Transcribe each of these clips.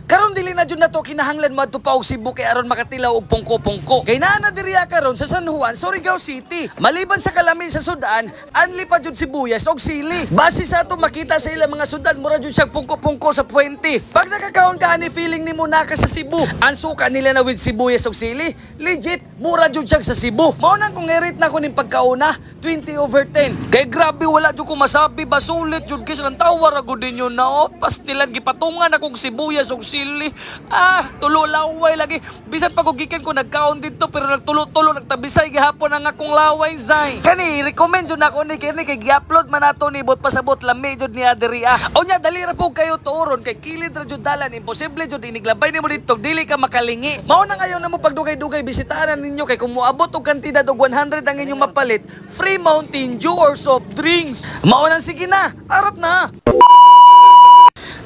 Karon dili na jud nato kinahanglan mo adto pa og Cebu kay aron makatilaw og pungko-pungko. Kay naa na diriya karon sa San Juan, Surigao City. Maliban sa kalami sa sudan, anli pa jud sibuyas og sili. Base sa ato makita sa ilang mga sudan, mura jud siya pungko-pungko sa puwente. Pag nakakaon ka ani feeling nimo na ka sa Cebu, ang suka nila na with sibuyas og sili, legit mura jud siya sa Cebu. Mao nang kung i-rate na ko ning pagkauna, 20/10. Kay grabe wala jud ko masabi ba sulit jud kay lang tawar agud ninyo na pastilan gipatungan akong sibuyas og sili. Tulo laway lagi. Bisan pag gikan ko nagkaon dito pero nagtulo-tulo nagtabisay gihapon ang akong laway zay. Kani recommend jud nako ni kini kay gi-upload man nato ni bot pasabot lami jud ni adiriya. Unya dali ra po kayo tuoron kay kilid ra jud dalan, imposible jud iniglabay nimo dito dili ka makalingi. Mao na ngayon na mo pagdugay-dugay bisitaran ninyo kay kung moabot og kantidad og 100 ang inyong mapalit, free Mountain Dew or soft drinks. Mao nang sige na, arap na.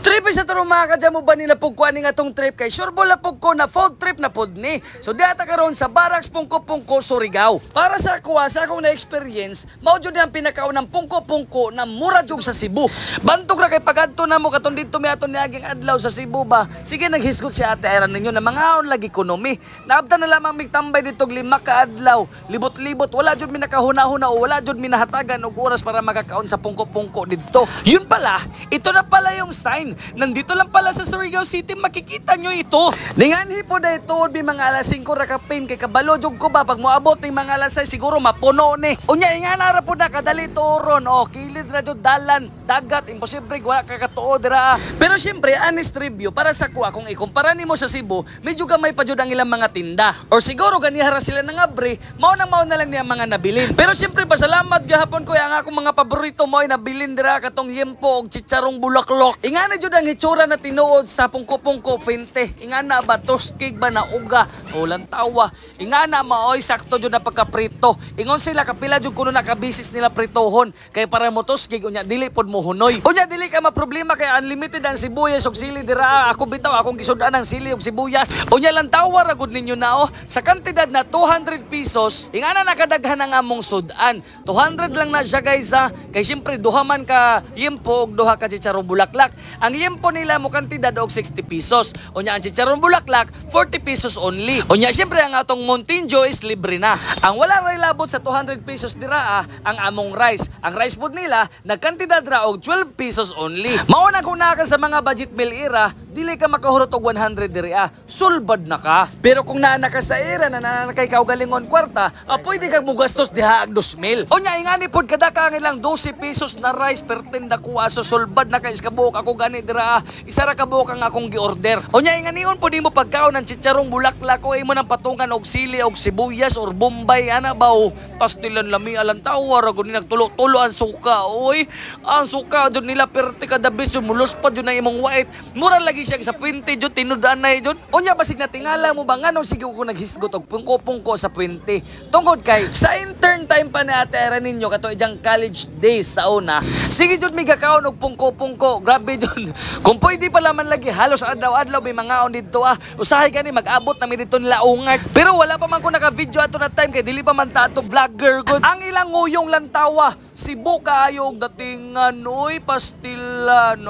Trip sa tarong mga kadya mo ba nila pugkuan ni nga tong trip kay sure bola pug ko na food trip na pud ni. So diata karon sa Barracks Pungko-Pungko Surigao. Para sa kuha sa akong na-experience, mao jud ang pinakaunang pungko-pungko na mura jud sa Cebu. Bantog ra kay pagadto na mo katon dito mi aton niaging adlaw sa Cebu ba. Sige naghisgot si Ate Iran ninyo na mga lagi ekonomi. Naabtan na lamang mitambay dito 5 ka adlaw. Libot-libot wala jud mi nakahuna-huna o wala jud mi nahatagan og oras para makakaon sa pungko-pungko dito. Yun pala, ito na pala yung sign. Nandito lang pala sa Surigao City, makikita nyo ito. Ninganhi po na ito, di mga alas 5 rakapin, kay kabalo jug ko ba, pag moabot ng mga alas 6, siguro mapuno ni. Unya, ingana po na kadali turon, kilid na jud dalan, dagat, imposible, wala kakatuo dira. Pero syempre, honest review, para sa kuha, kung ikumpara nimo sa Cebu, medyo gamay pa jud ang ilang mga tinda. Or siguro, ganihara sila ng abre, mao na lang niya mga nabilin. Pero syempre, pasalamat gahapon ko, ang akong mga paborito mo ay nabilin dira, katong liempo, og chicharong bulaklok. Ingana jud ang itsura na tinuod sa pungko-pungko finte. Ingana ba toskig ba na uga o lantawa. Ingana maoy sakto jud na pagkaprito. Ingon sila kapila jud kuno nakabisis nila pritohon kay para mo toskig unya dili pod mo hunoy. Unya dili ka maproblema kay unlimited ang sibuyas ug sili dira. Ako bitaw akong gisudan ang sili ug sibuyas. Unya lantawa ra gud ninyo na sa kantidad na 200 pesos. Ingana nakadaghan ang among sudan. 200 lang na siya guys kay syempre duha man ka liempo ug duha ka chicharong bulaklak. Ang liempo nila mo kantidad og 60 pesos. Unya ang chicharong bulaklak 40 pesos only. Unya syempre ang atong Mountain Dew is libre na. Ang wala ray labot sa 200 pesos dira ang among rice. Ang rice food nila nagkantidad ra og 12 pesos only. Mao na kung naka sa mga budget meal era, dili ka makahurot og 100 diri sulbad na ka. Pero kung naa ka sa era na kay kaugalingon kwarta, pwede kag mugastos diha og 2,000. Unya ingani pod kada ka ang ilang 12 pesos na rice per tinda kuha so sulbad na kay iskabuok ako gani dira isa ra ka buok ang akong gi-order. Unya inganion po mo pagkaon ng chicharong bulaklak o imo nang patungan og sili og sibuyas or bombay ana ba pastilan lami alantawa ra gud ni nagtulo-tulo ang suka. Oy, ang suka jud nila perti kada beso mulos pa jud na imong white. Mura lagi siya sa 20 jud tinudan na jud. Unya basig na tingala mo ba nganong sige ko naghisgot og pungko-pungko sa 20. Tungod kay sa intern time pa ni Ate Era ninyo kato ijang college days sa una. Sige jud mi gakaon og pungko-pungko. Grabe jud. Kung pwede pala man lagi halos adlaw-adlaw may mga on dito usahay gani mag-abot na mi dito nila ungat. Pero wala pa man ko naka-video ato na time kay dili pa man ta ato vlogger good. Ang ilang nguyong lantawa, Cebu kaayo og datingan oy pastilan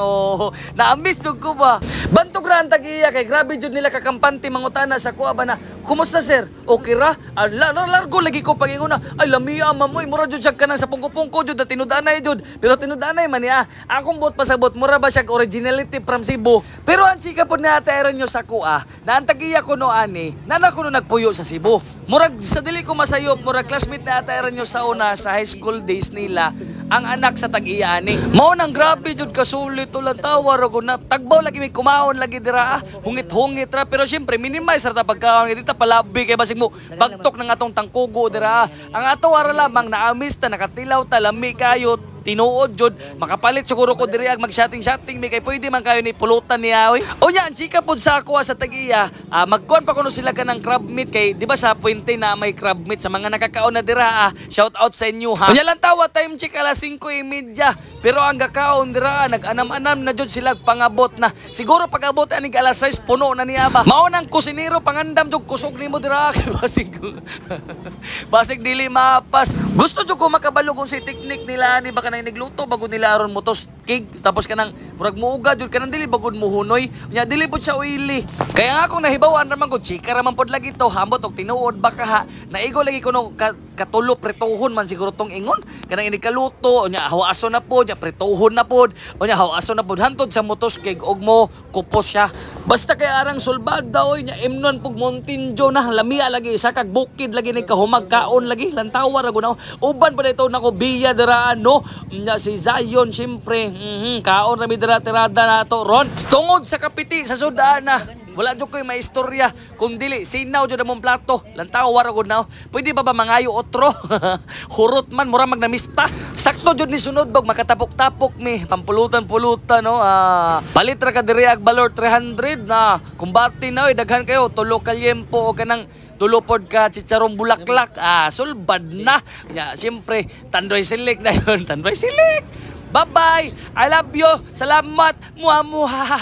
na-miss jud ko ba. Bantog ra ang tag-iya kay grabe jud nila kakampante mangutana sa kuha ba na kumusta sir? Okay ra? Largo lagi ko paginguna. Ay lamiya mamoy mura jud siya kanang sa pungko-pungko jud tinudanay jud. Pero tinudanay man niya. Akong bot pasabot mura ba siya originality from Cebu. Pero ang chika po na Ate nyo sa kuha na ang tag-iya ko no ani nana ko no nagpuyo sa Cebu. Murag sa dili ko masayop murag classmate na Ate nyo sa una sa high school days nila ang anak sa tag-iya ani. Mao nang grabe jud kasulit ulan tawa ra na tagbaw lagi may kumaon lagi dira hungit-hungit ra pero syempre minimize ra ta pagkaon dito palabi kay basig mo bagtok ng atong tangkugo dira. Ang ato ara lamang naamis ta nakatilaw ta lami kayo tinuod jud makapalit siguro ko diri ag mag-shotting may kay pwede man kayo ni pulutan niya oy. Unya ang chika pod sa ako sa tag-iya magkuan pa kuno sila kanang crab meat kay di ba sa puwente na may crab meat sa mga nakakaon na dira shout out sa inyo ha. Unya lang tawa time check alas 5:30 pero ang gakaon dira nag-anam-anam na jud sila pangabot na siguro pag-abot ani alas 6 puno na niya ba. Mao nang kusinero pangandam jud kusog nimo dira kay basig dili mapas. Gusto jud ko makabalo kung si teknik nila ni baka kanang nigluto bago nila aron motos cake tapos kanang murag muuga jud kanang dili bagod muhunoy nya dili pud siya oily. Kaya nga akong nahibawan raman ko chika raman pod lagi to hambot og tinuod baka ha naigo lagi kuno katulo pretohon man siguro tong ingon kanang inikaluto nya hawason na pod nya pretohon na pod nya hawason na pod hantod sa motos cake og mo kupos siya. Basta kay arang sulbada oy nya imnon pug Montinjo na lamia lagi sa kag bukid lagi ni kahumag kaon lagi lantawa ra gunaw uban pa dito nako biya dira no nya si Zion syempre kaon ra mi dira tirada nato ron tungod sa kapiti sa sudana. Wala jud koy maistorya kung dili sinaw jud among plato lantawa ra gunaw pwede ba mangayo otro hurot man mura magnamista sakto jud ni sunod bag makatapok-tapok mi pampulutan-pulutan no palit ra ka diri ag balor 300 na kumbati na oy daghan kayo tulo ka liempo o kanang tulopod ka chicharong bulaklak sulbad na nya siyempre Tandoy Silik na yun Tandoy Silik bye bye I love you salamat muha